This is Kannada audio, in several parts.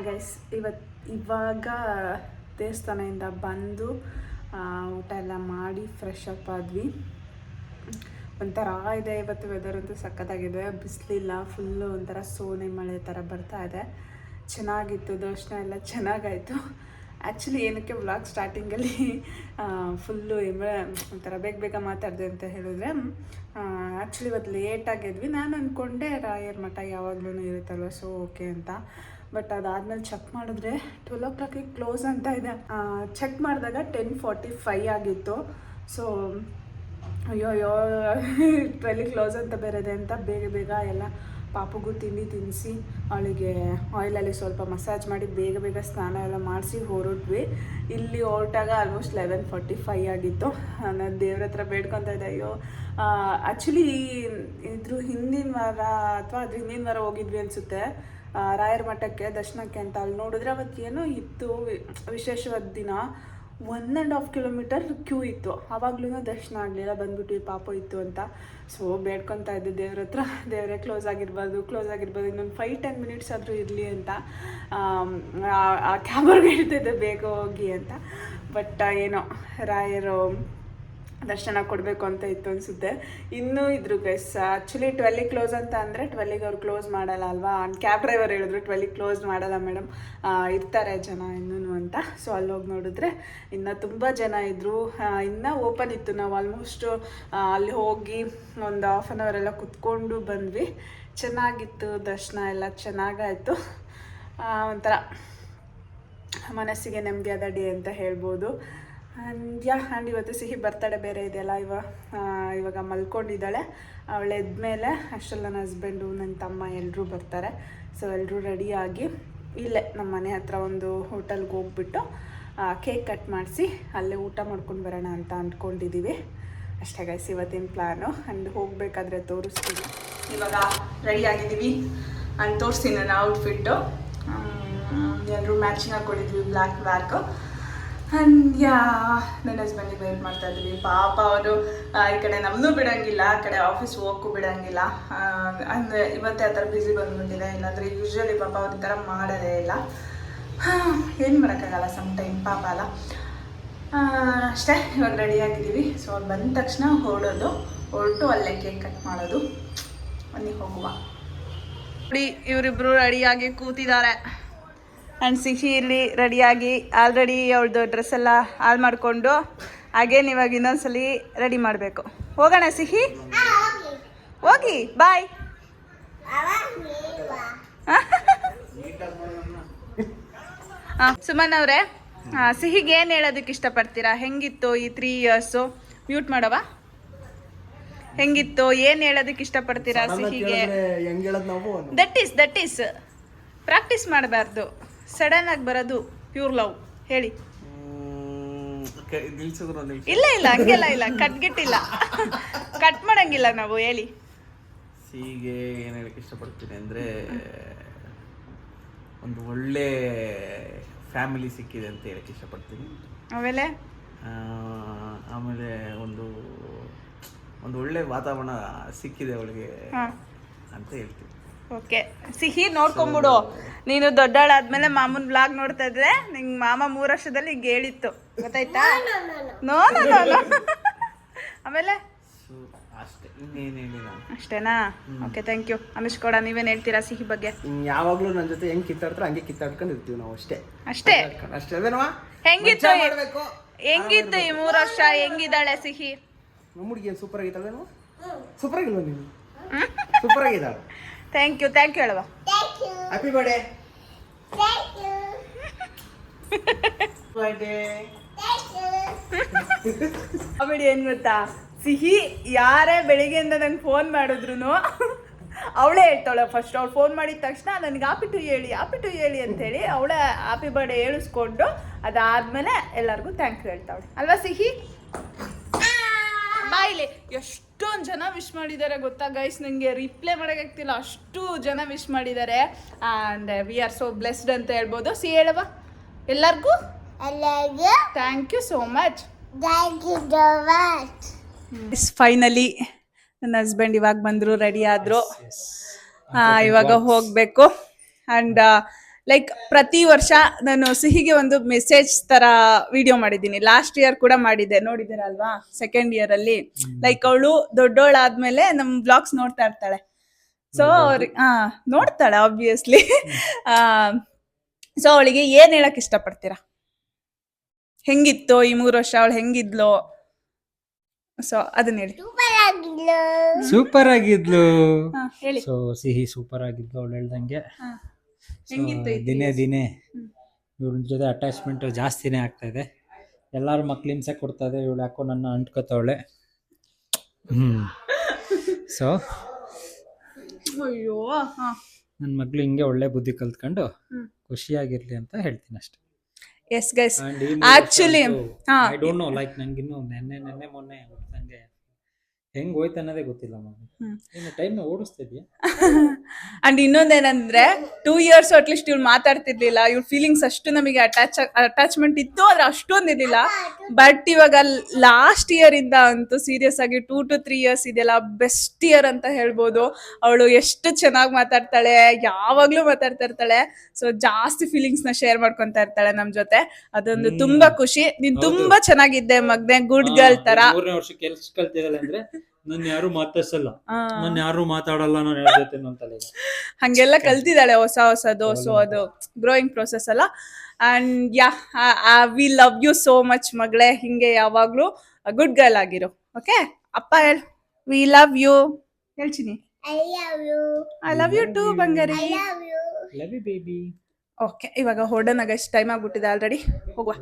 ಗೈಸ್ ಇವಾಗ ದೇವಸ್ಥಾನದಿಂದ ಬಂದು ಊಟ ಎಲ್ಲ ಮಾಡಿ ಫ್ರೆಶ್ ಅಪ್ ಆದ್ವಿ. ಒಂಥರ ಇದೆ ಇವತ್ತು ವೆದರ್ ಅಂತೂ ಸಖತ್ತಾಗಿದೆ, ಬಿಸಿಲಿಲ್ಲ, ಫುಲ್ಲು ಒಂಥರ ಸೋನೆ ಮಳೆ ಥರ ಬರ್ತಾ ಇದೆ. ಚೆನ್ನಾಗಿತ್ತು, ದರ್ಶನ ಎಲ್ಲ ಚೆನ್ನಾಗಾಯಿತು. ಆ್ಯಕ್ಚುಲಿ ಏನಕ್ಕೆ ವ್ಲಾಗ್ ಸ್ಟಾರ್ಟಿಂಗಲ್ಲಿ ಫುಲ್ಲು ಒಂಥರ ಬೇಗ ಮಾತಾಡಿದೆ ಅಂತ ಹೇಳಿದ್ರೆ, ಆ್ಯಕ್ಚುಲಿ ಇವತ್ತು ಲೇಟಾಗಿದ್ವಿ. ನಾನು ಅಂದ್ಕೊಂಡೆ ರಾಯರ ಮಠ ಯಾವಾಗಲೂ ಇರುತ್ತಲ್ವ, ಸೊ ಓಕೆ ಅಂತ. ಬಟ್ ಅದಾದಮೇಲೆ ಚೆಕ್ ಮಾಡಿದ್ರೆ 12 o'clock ಕ್ಲೋಸ್ ಅಂತ ಇದೆ. ಚೆಕ್ ಮಾಡಿದಾಗ 10:45 ಆಗಿತ್ತು. ಸೊ ಅಯ್ಯೋ 12 ಕ್ಲೋಸ್ ಅಂತ ಬೇರೆದೆ ಅಂತ ಬೇಗ ಎಲ್ಲ ಪಾಪುಗೂ ತಿಂಡಿ ತಿನ್ನಿಸಿ ಅವಳಿಗೆ ಆಯಿಲಲ್ಲಿ ಸ್ವಲ್ಪ ಮಸಾಜ್ ಮಾಡಿ ಬೇಗ ಸ್ನಾನ ಎಲ್ಲ ಮಾಡಿಸಿ ಹೊರಟ್ವಿ. ಇಲ್ಲಿ ಹೊರಟಾಗ ಆಲ್ಮೋಸ್ಟ್ 11:45 ಆಗಿತ್ತು. ನಾನು ದೇವ್ರ ಹತ್ರ ಬೇಡ್ಕೊತಾ ಇದ್ದೆ. ಅಯ್ಯೋ ಆ್ಯಕ್ಚುಲಿ ಇದ್ರ ಹಿಂದಿನ ವಾರ ಹೋಗಿದ್ವಿ ಅನಿಸುತ್ತೆ ರಾಯರ ಮಠಕ್ಕೆ ದರ್ಶನಕ್ಕೆ ಅಂತ. ಅಲ್ಲಿ ನೋಡಿದ್ರೆ ಅವತ್ತು ಏನೋ ಇತ್ತು ವಿಶೇಷವಾದ ದಿನ. 1.5 kilometer ಕ್ಯೂ ಇತ್ತು. ಆವಾಗ್ಲೂ ದರ್ಶನ ಆಗಲಿಲ್ಲ, ಬಂದ್ಬಿಟ್ಟು ಪಾಪ ಇತ್ತು ಅಂತ. ಸೊ ಬೇಡ್ಕೊತಾ ಇದ್ದೆ ದೇವ್ರ ಹತ್ರ, ದೇವರೇ ಕ್ಲೋಸ್ ಆಗಿರ್ಬಾರ್ದು ಇನ್ನೊಂದು 5-10 minutes ಆದರೂ ಇರಲಿ ಅಂತ. ಆ ಕ್ಯಾಬರ್ಗೆ ಹೇಳ್ತಿದ್ದೆ ಬೇಗ ಹೋಗಿ ಅಂತ. ಬಟ್ ಏನೋ ರಾಯರು ದರ್ಶನ ಕೊಡಬೇಕು ಅಂತ ಇತ್ತು ಅನಿಸುತ್ತೆ. ಇನ್ನೂ ಇದ್ರು ಗೈಸ್. ಆ್ಯಕ್ಚುಲಿ 12 ಕ್ಲೋಸ್ ಅಂತ ಅಂದರೆ 12 ಅವ್ರು ಕ್ಲೋಸ್ ಮಾಡಲ್ಲ ಅಲ್ವಾ. ಕ್ಯಾಬ್ ಡ್ರೈವರ್ ಹೇಳಿದ್ರು 12 ಕ್ಲೋಸ್ ಮಾಡಲ್ಲ ಮೇಡಮ್, ಇರ್ತಾರೆ ಜನ ಇನ್ನೂ ಅಂತ. ಸೊ ಅಲ್ಲಿ ಹೋಗಿ ನೋಡಿದ್ರೆ ಇನ್ನೂ ತುಂಬ ಜನ ಇದ್ದರು, ಇನ್ನೂ ಓಪನ್ ಇತ್ತು. ನಾವು ಆಲ್ಮೋಸ್ಟ್ ಅಲ್ಲಿ ಹೋಗಿ ಒಂದು 1/2 hour ಎಲ್ಲ ಕುತ್ಕೊಂಡು ಬಂದ್ವಿ. ಚೆನ್ನಾಗಿತ್ತು, ದರ್ಶನ ಎಲ್ಲ ಚೆನ್ನಾಗಾಯಿತು. ಒಂಥರ ಮನಸ್ಸಿಗೆ ನೆಮ್ಮದಿಯಾದ ಡೇ ಅಂತ ಹೇಳ್ಬೋದು. ಆ್ಯಂಡ್ ಇವತ್ತು ಸಿಹಿ ಬರ್ತಡೇ ಬೇರೆ ಇದೆಯಲ್ಲ. ಇವಾಗ ಮಲ್ಕೊಂಡಿದ್ದಾಳೆ. ಅವಳು ಎದ್ಮೇಲೆ ಅಷ್ಟೆಲ್ಲ ನನ್ನ ಹಸ್ಬೆಂಡು, ನನ್ನ ತಮ್ಮ ಎಲ್ಲರೂ ಬರ್ತಾರೆ. ಸೊ ಎಲ್ಲರೂ ರೆಡಿಯಾಗಿ ಇಲ್ಲೇ ನಮ್ಮ ಮನೆ ಹತ್ರ ಒಂದು ಹೋಟೆಲ್ಗೆ ಹೋಗ್ಬಿಟ್ಟು ಕೇಕ್ ಕಟ್ ಮಾಡಿಸಿ ಅಲ್ಲೇ ಊಟ ಮಾಡ್ಕೊಂಡು ಬರೋಣ ಅಂತ ಅಂದ್ಕೊಂಡಿದ್ದೀವಿ. ಅಷ್ಟೇ ಗೈಸ್ ಇವತ್ತಿನ ಪ್ಲ್ಯಾನು. ಆ್ಯಂಡ್ ಹೋಗಬೇಕಾದ್ರೆ ತೋರಿಸ್ತೀನಿ. ಇವಾಗ ರೆಡಿಯಾಗಿದ್ದೀವಿ ಆ್ಯಂಡ್ ತೋರಿಸ್ತೀನಿ ನನ್ನ ಔಟ್ಫಿಟ್ಟು. ಎಲ್ಲರೂ ಮ್ಯಾಚಿಂಗ್ ಹಾಕ್ಕೊಂಡಿದ್ವಿ, ಬ್ಲ್ಯಾಕ್. ಆ್ಯಂಡ್ ನನ್ನ ಹಸ್ಬೆಂಡಿಗೆ ವೇಟ್ ಮಾಡ್ತಾ ಇದ್ವಿ. ಪಾಪ ಅವರು ಈ ಕಡೆ ನಮ್ಮನ್ನೂ ಬಿಡೋಂಗಿಲ್ಲ, ಆ ಕಡೆ ಆಫೀಸ್ ಹೋಗೋಕ್ಕೂ ಬಿಡೋಂಗಿಲ್ಲ. ಅಂದರೆ ಇವತ್ತೇ ಆ ಥರ ಬ್ಯುಸಿ ಬಂದ್ಬಿಟ್ಟಿದೆ. ಇಲ್ಲಾಂದರೆ ಯೂಶ್ವಲಿ ಪಾಪ ಅವ್ರ ಈ ಥರ ಮಾಡೋದೇ ಇಲ್ಲ. ಏನು ಮಾಡೋಕ್ಕಾಗಲ್ಲ, ಸಮ್ ಟೈಮ್ ಪಾಪ ಅಲ್ಲ. ಅಷ್ಟೇ, ಇವಾಗ ರೆಡಿಯಾಗಿದ್ದೀವಿ. ಸೊ ಅವ್ರು ಬಂದ ತಕ್ಷಣ ಹೊರಟು ಅಲ್ಲೇ ಕೇಕ್ ಕಟ್ ಮಾಡೋದು. ಬನ್ನಿ ಹೋಗುವ. ನೋಡಿ ಇವರಿಬ್ಬರು ರೆಡಿಯಾಗಿ ಕೂತಿದ್ದಾರೆ. ಆ್ಯಂಡ್ ಸಿಹಿ ಇಲ್ಲಿ ರೆಡಿಯಾಗಿ ಆಲ್ರೆಡಿ ಅವಳದು ಡ್ರೆಸ್ ಎಲ್ಲ ಹಾಳು ಮಾಡಿಕೊಂಡು ಹಾಗೇನು ಇವಾಗ ಇನ್ನೊಂದ್ಸಲಿ ರೆಡಿ ಮಾಡಬೇಕು. ಹೋಗೋಣ ಸಿಹಿ, ಹೋಗಿ ಬಾಯ್. ಸುಮನ್ ಅವರೇ, ಸಿಹಿಗೆ ಏನು ಹೇಳೋದಕ್ಕೆ ಇಷ್ಟಪಡ್ತೀರಾ? ಹೆಂಗಿತ್ತು ಈ 3 years? ಮ್ಯೂಟ್ ಮಾಡವ. ಹೆಂಗಿತ್ತು, ಏನು ಹೇಳೋದಕ್ಕೆ ಇಷ್ಟಪಡ್ತೀರಾ ಸಿಹಿಗೆ? ದಟ್ ಈಸ್ ಪ್ರಾಕ್ಟೀಸ್ ಮಾಡಬಾರ್ದು, ಸಡನ್ ಆಗಿ ಬರೋದು ಪ್ಯೂರ್ ಲವ್. ಹೇಳಿ. ಇಲ್ಲ ಹಂಗೆಲ್ಲ ಇಲ್ಲ, ಕಟ್ಗಿಟ್ಟಿಲ್ಲ, ಕಟ್ ಮಾಡಂಗಿಲ್ಲ ನಾವು. ಹೇಳಿ. ಹೀಗೆ ಏನು ಹೇಳಕ್ಕೆ ಇಷ್ಟಪಡ್ತೀನಿ ಅಂದರೆ, ಒಂದು ಒಳ್ಳೆ ಫ್ಯಾಮಿಲಿ ಸಿಕ್ಕಿದೆ ಅಂತ ಹೇಳಕ್ಕೆ ಇಷ್ಟಪಡ್ತೀನಿ. ಆಮೇಲೆ ಒಂದು ಒಳ್ಳೆ ವಾತಾವರಣ ಸಿಕ್ಕಿದೆ ಅವಳಿಗೆ ಅಂತ ಹೇಳ್ತೀನಿ. ಓಕೆ ಸಿಹಿ, ನೋಡ್ಕೊಂಬಿಡು. ನೀನು ದೊಡ್ಡವಳಾದ್ಮೇಲೆ ಮಾಮೂನ್ ಬ್ಲಾಗ್ ನೋಡ್ತಾ ಇದ್ರೆ ನಿಂಗೆ ಮಾಮ 3 ವರ್ಷದಲ್ಲಿ ಹಿಂಗೆ ಹೇಳಿತ್ತು, ಗೊತ್ತಾಯ್ತಾ? ನೋ. ಆಮೇಲೆ ಅಷ್ಟೇನಾ? Okay, thank you. ಅಮಿಷ್ ಕೂಡ ನೀವೇನು ಹೇಳ್ತೀರಾ ಸಿಹಿ ಬಗ್ಗೆ? ಯಾವಾಗಲೂ ನನ್ನ ಜೊತೆ ಹೆಂಗೆ ಕಿತ್ತಾಡ್ತಾರೆ ಹಂಗೆ ಕಿತ್ತಾಡ್ಕೊಂಡು ಇರ್ತೀವಿ ನಾವು. ಅಷ್ಟೇ. ಹೆಂಗಿತ್ತು ಈ 3 ವರ್ಷ? ಹೆಂಗಿದ್ದಾಳೆ ಸಿಹಿ? ನಮ್ಮ ಹುಡುಗಿ ಏನು ಸೂಪರ್ ಆಗಿದ್ದಾಳೆ? ಸೂಪರ್ ಆಗಿಲ್ವ ನೀನು? ಸೂಪರ್ ಆಗಿದ್ದಾಳೆ. ಥ್ಯಾಂಕ್ ಯು ಹೇಳುವ. Happy birthday. ಕಾಮಿಡಿ ಏನು ಗೊತ್ತಾ, ಸಿಹಿ ಯಾರೇ ಬೆಳಿಗ್ಗೆಯಿಂದ ನಂಗೆ ಫೋನ್ ಮಾಡಿದ್ರು ಅವಳೇ ಹೇಳ್ತಾಳೆ. ಫಸ್ಟ್ ಅವ್ಳು ಫೋನ್ ಮಾಡಿದ ತಕ್ಷಣ ನನಗೆ ಹ್ಯಾಪಿ ಟು ಹೇಳಿ ಅಂತೇಳಿ ಅವಳೇ ಹ್ಯಾಪಿ ಬರ್ಡೇ ಹೇಳಿಸ್ಕೊಂಡು ಅದಾದಮೇಲೆ ಎಲ್ಲರಿಗೂ ಥ್ಯಾಂಕ್ ಯು ಹೇಳ್ತಾವಳೆ ಅಲ್ವಾ ಸಿಹಿ? ಬಾಯಿಲಿ ಎಷ್ಟೊಂದು ಜನ ವಿಶ್ ಮಾಡಿದ್ದಾರೆ ಗೊತ್ತಾ ಗೈಸ್, ನನಗೆ ರಿಪ್ಲೈ ಮಾಡೋಕ್ಕಾಗ್ತಿಲ್ಲ, ಅಷ್ಟು ಜನ ವಿಶ್ ಮಾಡಿದ್ದಾರೆ. And we are so blessed ಅಂತ ಹೇಳ್ಬೋದು. ಹೇಳವ ಎಲ್ಲರಿಗೂ thank you so much. Finally ನನ್ನ ಹಸ್ಬೆಂಡ್ ಇವಾಗ ಬಂದರು, ರೆಡಿ ಆದರು. ಇವಾಗ ಹೋಗಬೇಕು. ಆ್ಯಂಡ್ ಲೈಕ್ ಪ್ರತಿ ವರ್ಷ ನಾನು ಸಿಹಿಗೆ ಒಂದು ಮೆಸೇಜ್ ತರ ವಿಡಿಯೋ ಮಾಡಿದ್ದೀನಿ. ಲಾಸ್ಟ್ ಇಯರ್ ಕೂಡ ಮಾಡಿದ್ದೆ, ನೋಡಿದ್ದೀರಲ್ವಾ? ಸೆಕೆಂಡ್ ಇಯರ್ ಅಲ್ಲಿ ಲೈಕ್ ಅವಳು ದೊಡ್ಡೋಳಾದ್ಮೇಲೆ ನಮ್ ಬ್ಲಾಗ್ಸ್ ನೋಡ್ತಾ ಇರ್ತಾಳೆ. ಸೊ ನೋಡ್ತಾಳೆ ಆಬ್ವಿಯಸ್ಲಿ. ಸೊ ಅವಳಿಗೆ ಏನ್ ಹೇಳಕ್ ಇಷ್ಟಪಡ್ತೀರಾ? ಹೆಂಗಿತ್ತು ಈ 3 ವರ್ಷ, ಅವಳು ಹೆಂಗಿದ್ಲು? ಸೊ ಅದನ್ನ ಹೇಳಿ. ಸೂಪರ್ ಆಗಿದ್ಲು. ಹೇಳಿ. ಸೊ ಸಿಹಿ ಸೂಪರ್ ಆಗಿದ್ಲು ಅವ್ಳು ಹೇಳ್ದಂಗೆ. ಹೆಂಗಿತ್ತು ಈ ದಿನೇ ದಿನೇ ಇವ್ಳ ಜೊತೆ ಅಟ್ಯಾಚ್ಮೆಂಟ್ ಜಾಸ್ತಿನೇ ಆಗ್ತಾ ಇದೆ. ಎಲ್ಲಾರು ಮಕ್ಳು ಹಿಂಸೆ ಕೊಡ್ತಾ ಇದೆ, ಇವಳು ಯಾಕೋ ನನ್ನ ಅಂಟ್ಕೋತಾವಳೆ. ಸೊ ಅಯ್ಯೋ ನನ್ನ ಮಗಳು ಹಿಂಗೆ ಒಳ್ಳೆ ಬುದ್ಧಿ ಕಲ್ತ್ಕೊಂಡು ಖುಷಿಯಾಗಿರ್ಲಿ ಅಂತ ಹೇಳ್ತೀನಿ ಅಷ್ಟೇ. Yes guys, actually I don't know, like ನಂಗಿನ್ನು ನೆನ್ನೆ ಮೊನ್ನೆ ಹುಡ್ದಂಗೆ ಹೆಂಗ್ ಹೋಯ್ತು ಅನ್ನೋದೇ ಗೊತ್ತಿಲ್ಲ ಮಗು. ಇನ್ನು ಟೈಮ್ ಓಡಿಸ್ತಿದ್ಯಾ? ಅಂಡ್ ಇನ್ನೊಂದೇನಂದ್ರೆ 2 years ಅಟ್ಲೀಸ್ಟ್ ಇವ್ಳು ಮಾತಾಡ್ತಿರ್ಲಿಲ್ಲ. ಇವ್ಳ ಫೀಲಿಂಗ್ಸ್ ಅಷ್ಟು ನಮಗೆ ಅಟ್ಯಾಚ್ಮೆಂಟ್ ಇತ್ತು, ಆದ್ರೆ ಅಷ್ಟೊಂದಿರ್ಲಿಲ್ಲ. ಬಟ್ ಇವಾಗ ಲಾಸ್ಟ್ ಇಯರ್ ಇಂದ ಅಂತೂ ಸೀರಿಯಸ್ ಆಗಿ 2 to 3 years ಇದೆಯಲ್ಲ, ಬೆಸ್ಟ್ ಇಯರ್ ಅಂತ ಹೇಳ್ಬೋದು. ಅವಳು ಎಷ್ಟು ಚೆನ್ನಾಗಿ ಮಾತಾಡ್ತಾಳೆ, ಯಾವಾಗ್ಲೂ ಮಾತಾಡ್ತಾ ಇರ್ತಾಳೆ. ಸೊ ಜಾಸ್ತಿ ಫೀಲಿಂಗ್ಸ್ ನ ಶೇರ್ ಮಾಡ್ಕೊಂತ ಇರ್ತಾಳೆ ನಮ್ ಜೊತೆ. ಅದೊಂದು ತುಂಬಾ ಖುಷಿ. ನೀನ್ ತುಂಬಾ ಚೆನ್ನಾಗಿದ್ದೆ ಮಗ್ನೆ, ಗುಡ್ ಗರ್ಲ್ ತರ. 3ನೇ ವರ್ಷ ಕೆಲ್ಸ ಕಲ್ತಿದ್ದಾಳೆ ಅಂದ್ರೆ ನನ್ನ ಯಾರು ಮಾತಾಡ್ಸಲ್ಲ, ನನ್ನ ಯಾರು ಮಾತಾಡಲ್ಲ ನನ್ನ ಜೊತೆ ಅಂತಲೇ ಹಂಗೆಲ್ಲ ಕಲ್ತಿದ್ದಾಳೆ ಹೊಸದು. ಸೊ ಅದು ಗ್ರೋಯಿಂಗ್ ಪ್ರೊಸೆಸ್ ಅಲ್ಲ. And yeah, we love you so much ಮಗಳೇ. ಹಿಂಗೆ ಯಾವಾಗ್ಲೂ ಗುಡ್ ಗರ್ಲ್ ಆಗಿರು. ಓಕೆ, ಅಪ್ಪ ಹೇಳು ವಿ ಲವ್ ಯು. ಹೇಳ್ತೀನಿ ಐ ಲವ್ ಯು ಟು ಬಂಗಾರಿ. Love you baby. ಓಕೆ, ಇವಾಗ ಹೊರಡೋನಾಗ ಎಷ್ಟು ಟೈಮ್ ಆಗ್ಬಿಟ್ಟಿದೆ ಆಲ್ರೆಡಿ. ಹೋಗುವ.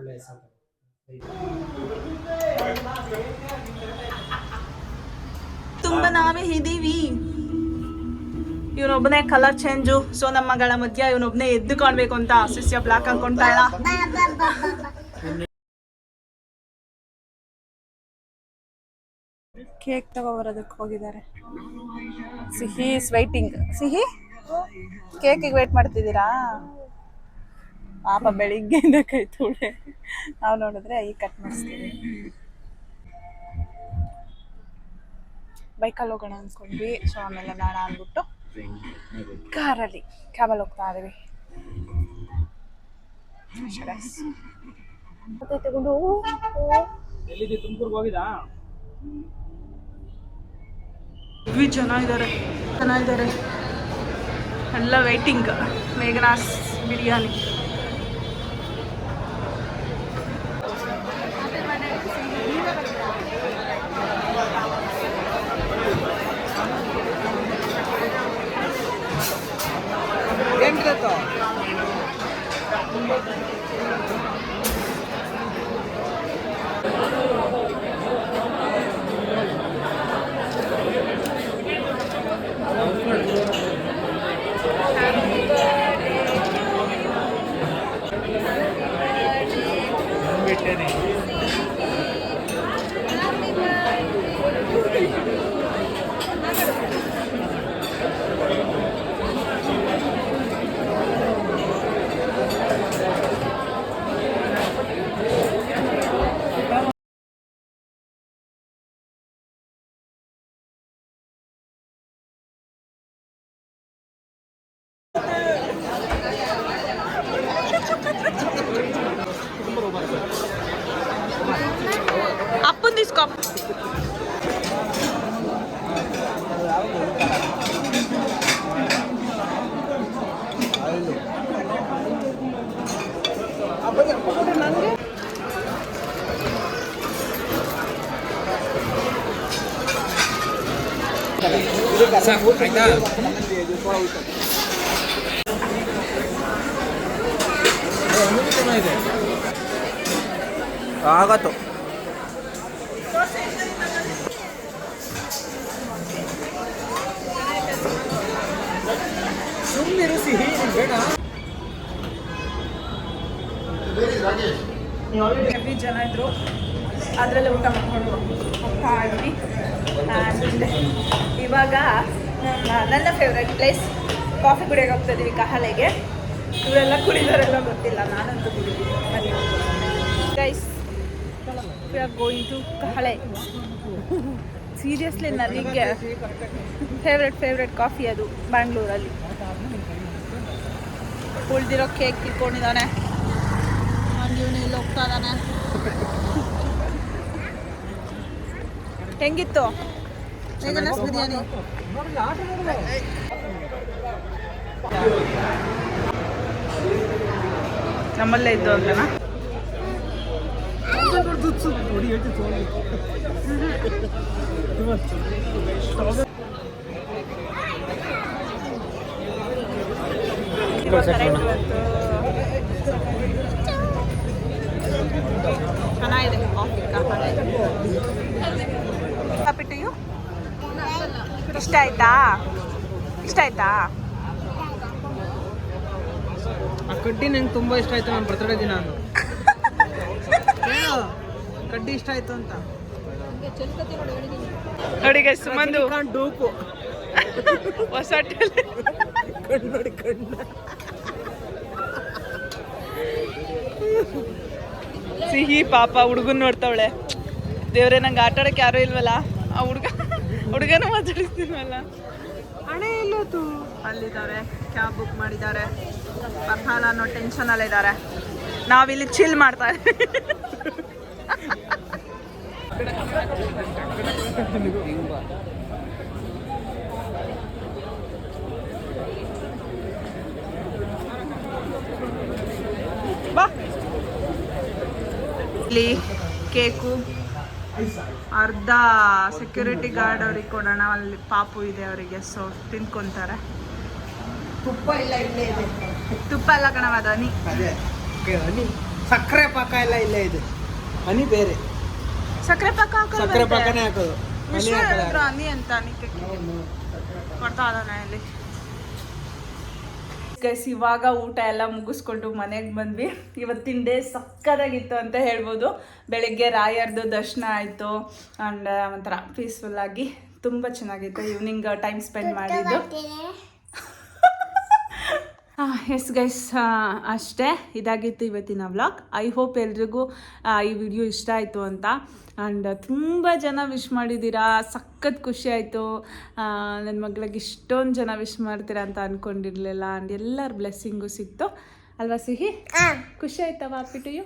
ತುಂಬಾ ನಾವೇ ಇದೀವಿ. ಇವನೊಬ್ಬನೇ ಕಲರ್ ಚೇಂಜು. ಸೊ ನಮ್ಮ ಮಗಳ ಮಧ್ಯ ಇವನೊಬ್ಬನೇ ಎದ್ದು ಕಾಣ್ಬೇಕು ಅಂತ ಶಿಷ್ಯ ಬ್ಲಾಕ್ ಹಾಕೊಂತಾಳ. ಕೇಕ್ ತಗೋಬರೋದಕ್ಕೆ ಹೋಗಿದ್ದಾರೆ. ಸಿಹಿ ಇಸ್ ವೈಟಿಂಗ್. ಸಿಹಿ, ಕೇಕಿಗೆ ವೇಟ್ ಮಾಡ್ತಿದ್ದೀರಾ? ಪಾಪ ಬೆಳಿಗ್ಗೆಯಿಂದ ಕೈ ತೋಳೆ. ನಾವು ನೋಡಿದ್ರೆ ಈ ಕಟ್ ಮಾಡಿಸ್ತೀವಿ. ಬೈಕಲ್ಲಿ ಹೋಗೋಣ ಅಂದ್ಕೊಂಡ್ವಿ. ಸೊ ಆಮೇಲೆ ಬೇಡ ಅಂದ್ಬಿಟ್ಟು ಕ್ಯಾಬಲ್ಲಿ ಹೋಗ್ತಾ ಇದೀವಿ. ತಗೊಂಡು ತುಮಕೂರ್ಗೆ ಹೋಗಿದಾ? ಚೆನ್ನಾಗಿದ್ದಾರೆ ಎಲ್ಲ ವೇಟಿಂಗ್. ಮೇಘನಾಸ್ ಬಿರಿಯಾನಿ. ಅಪ್ಪನ್ ದಿಸ್ಕೊ. ಆಗತ್ತು. ಹೆವಿ ಜನ ಇದ್ರು, ಅದರಲ್ಲೇ ಊಟ ಮಾಡ್ಕೊಂಡು ಹೋಗ್ತಾ ಇದ್ವಿ. ಇವಾಗ ನನ್ನ ಫೇವ್ರೆಟ್ ಪ್ಲೇಸ್ ಕಾಫಿ ಕುಡಿಯೋಕೆ ಹೋಗ್ತಾ ಇದೀವಿ, ಕಹಳೆಗೆ. ಇವರೆಲ್ಲ ಕುಡಿದವರೆಲ್ಲ ಗೊತ್ತಿಲ್ಲ, ನಾನಂತೂ ಕುಡಿದೀವಿ. ಬನ್ನಿ guys, we are going to Kahale. Seriously ನನಗೆ ಫೇವ್ರೆಟ್ ಕಾಫಿ ಅದು ಬ್ಯಾಂಗ್ಳೂರಲ್ಲಿ. ಉಳ್ದಿರೋ ಕೇಕ್ ಕಿತ್ಕೊಂಡಿದ್ದಾನೆ. ಇವನು ಇಲ್ಲಿ ಹೋಗ್ತಾ ಇದ್ದಾನೆ. ಹೆಂಗಿತ್ತು ವೇಗನಸ್ ಬಿರಿಯಾನಿ? ನಮ್ಮಲ್ಲೇ ಇದ್ದು ಅಂತನಾ? ಚೆನ್ನಾಗಿದೆ ಕಾಫಿ ಕಾಪಿಟಿಯು ಇಷ್ಟ ಆಯ್ತಾ? ಆ ಕಡ್ಡಿ ನಂಗೆ ತುಂಬ ಇಷ್ಟ ಆಯ್ತು. ನನ್ನ ಬರ್ತಡೇ ದಿನ ಅದು ಕಡ್ಡಿ ಇಷ್ಟ ಆಯ್ತು ಅಂತ ನೋಡಿ ಗೈಸ್, ಸುಮಂದು ಡೂಪು ಹೊಸ ಕಣ್ಣು ನೋಡಿ ಕಣ್ಣು ಸಿಹಿ ಪಾಪ ಹುಡುಗನ್ ನೋಡ್ತಾವಳೆ. ದೇವ್ರೆ, ನಂಗೆ ಆಟ ಆಡಕ್ಕೆ ಯಾರು ಇಲ್ವಲ್ಲ. ಆ ಹುಡುಗನ ಮಾತಾಡಿಸ್ತೀನಲ್ಲ. ಹಣೆ ಎಲ್ಲೋತು? ಅಲ್ಲಿದ್ದಾರೆ, ಕ್ಯಾಬ್ ಬುಕ್ ಮಾಡಿದ್ದಾರೆ. ಬರ್ತಾಲ ಅನ್ನೋ ಟೆನ್ಷನ್ ಅಲ್ಲ ಇದ್ದಾರೆ. ನಾವಿಲ್ಲಿ ಚಿಲ್ ಮಾಡ್ತಾ ಬಾ. ಇಲ್ಲಿ ಕೇಕು ಅರ್ಧ ಸೆಕ್ಯೂರಿಟಿ ಗಾರ್ಡ್ ಅವ್ರಿಗೆ ಕೊಡೋಣ. ಅಲ್ಲಿ ಪಾಪು ಇದೆ ಅವರಿಗೆ, ಸೊ ತಿನ್ಕೊಂತಾರೆ. ತುಪ್ಪ ಇಲ್ಲ ಇಲ್ಲೇ ಇದೆ. ತುಪ್ಪ ಎಲ್ಲ ಕಣವ, ಅದು ಹನಿ. ಅದೇ ಹನಿ, ಸಕ್ಕರೆ ಪಾಕ ಎಲ್ಲ ಇಲ್ಲೇ ಇದೆ. ಹನಿ ಬೇರೆ, ಸಕ್ಕರೆ ಪಾಕ ಸಕ್ಕರೆ ಪಾಕನೇ ಹಾಕೋದು. ಹನಿ ಅಂತ ಹನಿ ಕೊಡ್ತಾ ಇದ್ದಾನೆ ಇಲ್ಲಿ. ಗೈಸ್, ಇವಾಗ ಊಟ ಎಲ್ಲ ಮುಗಿಸ್ಕೊಂಡು ಮನೆಗೆ ಬಂದ್ವಿ. ಇವತ್ತಿನ ಡೇ ಸಕ್ಕತ್ತಾಗಿತ್ತು ಅಂತ ಹೇಳ್ಬೋದು. ಬೆಳಗ್ಗೆ ರಾಯರ್ದು ದರ್ಶನ ಆಯಿತು ಆ್ಯಂಡ್ ಒಂಥರ ಪೀಸ್ಫುಲ್ಲಾಗಿ ತುಂಬ ಚೆನ್ನಾಗಿತ್ತು. ಈವ್ನಿಂಗ್ ಟೈಮ್ ಸ್ಪೆಂಡ್ ಮಾಡಿದ್ದು. ಎಸ್ ಗೈಸ್, ಅಷ್ಟೇ, ಇದಾಗಿತ್ತು ಇವತ್ತಿನ ವ್ಲಾಗ್. ಐ ಹೋಪ್ ಎಲ್ರಿಗೂ ಈ ವಿಡಿಯೋ ಇಷ್ಟ ಆಯಿತು ಅಂತ. ಆ್ಯಂಡ್ ತುಂಬ ಜನ ವಿಶ್ ಮಾಡಿದ್ದೀರಾ, ಸಖತ್ ಖುಷಿ ಆಯಿತು. ನನ್ನ ಮಗಳಿಗೆ ಇಷ್ಟೊಂದು ಜನ ವಿಶ್ ಮಾಡ್ತೀರಾ ಅಂತ ಅಂದ್ಕೊಂಡಿರಲಿಲ್ಲ. ಆ್ಯಂಡ್ ಎಲ್ಲರ ಬ್ಲೆಸ್ಸಿಂಗು ಸಿಕ್ತು ಅಲ್ವಾ ಸಿಹಿ? ಖುಷಿ ಆಯ್ತವ ಹ್ಯಾಪಿ ಟು ಯು?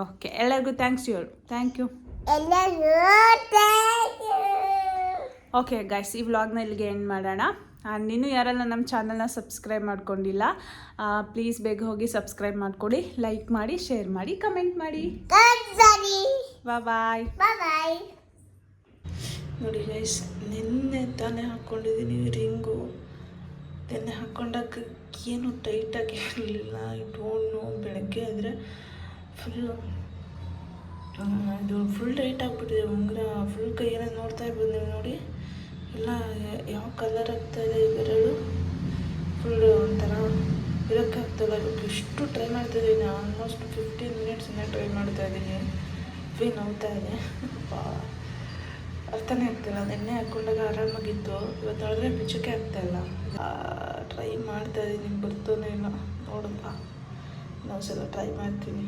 ಓಕೆ, ಎಲ್ಲರಿಗೂ ಥ್ಯಾಂಕ್ಸ್ ಹೇಳು. Thank you. ಓಕೆ ಗೈಸ್, ಈ ವ್ಲಾಗ್ನ ಇಲ್ಲಿಗೆ ಎಂಡ್ ಮಾಡೋಣ. ನೀನು ಯಾರೆಲ್ಲ ನಮ್ಮ ಚಾನಲ್ನ ಸಬ್ಸ್ಕ್ರೈಬ್ ಮಾಡ್ಕೊಂಡಿಲ್ಲ, ಪ್ಲೀಸ್ ಬೇಗ ಹೋಗಿ ಸಬ್ಸ್ಕ್ರೈಬ್ ಮಾಡ್ಕೊಳ್ಳಿ, ಲೈಕ್ ಮಾಡಿ, ಶೇರ್ ಮಾಡಿ, ಕಮೆಂಟ್ ಮಾಡಿ. ಬಾಯ್. ನೋಡಿ ಗೈಸ್, ನಿನ್ನೆ ತಾನೇ ಹಾಕ್ಕೊಂಡಿದ್ದೀನಿ ರಿಂಗು. ನಿನ್ನೆ ಹಾಕ್ಕೊಂಡಾಗ ಏನು ಟೈಟಾಗಿ ಇರಲಿಲ್ಲ. ಇಟ್ಕೊಂಡು ಬೆಳಗ್ಗೆ ಆದರೆ ಫುಲ್ ಟೈಟ್ ಆಗಿಬಿಟ್ಟಿದೆ ಉಂಗುರ. ಫುಲ್ ಕೈಯೆಲ್ಲ ನೋಡ್ತಾ ಇರ್ಬೋದು ನೀವು. ನೋಡಿ ಎಲ್ಲ ಯಾವ ಕಲರ್ ಆಗ್ತಾಯಿದೆ ಈ ಬೆರಳು. ಫುಲ್ ಒಂಥರ ಇರೋಕ್ಕೆ ಆಗ್ತಾಯಿಲ್ಲ. ಎಷ್ಟು ಟ್ರೈ ಮಾಡ್ತಾಯಿದ್ದೀನಿ, ಆಲ್ಮೋಸ್ಟ್ 15 ಮಿನಿಟ್ಸಿಂದ ಟ್ರೈ ಮಾಡ್ತಾಯಿದ್ದೀನಿ. ನೋವ್ತಾ ಇದೆ, ಅರ್ಥನೇ ಆಗ್ತಾಯಿಲ್ಲ. ನಿನ್ನೆ ಹಾಕ್ಕೊಂಡಾಗ ಆರಾಮಾಗಿತ್ತು, ಇವತ್ತು ನೋಡಿದ್ರೆ ಬಿಚ್ಚೋಕ್ಕೆ ಆಗ್ತಾಯಿಲ್ಲ. ಟ್ರೈ ಮಾಡ್ತಾಯಿದ್ದೀನಿ, ಬರ್ತಾನೆ ಇಲ್ಲ. ನೋಡಪ್ಪ, ಇನ್ನೊಂದ್ಸಲ ಟ್ರೈ ಮಾಡ್ತೀನಿ.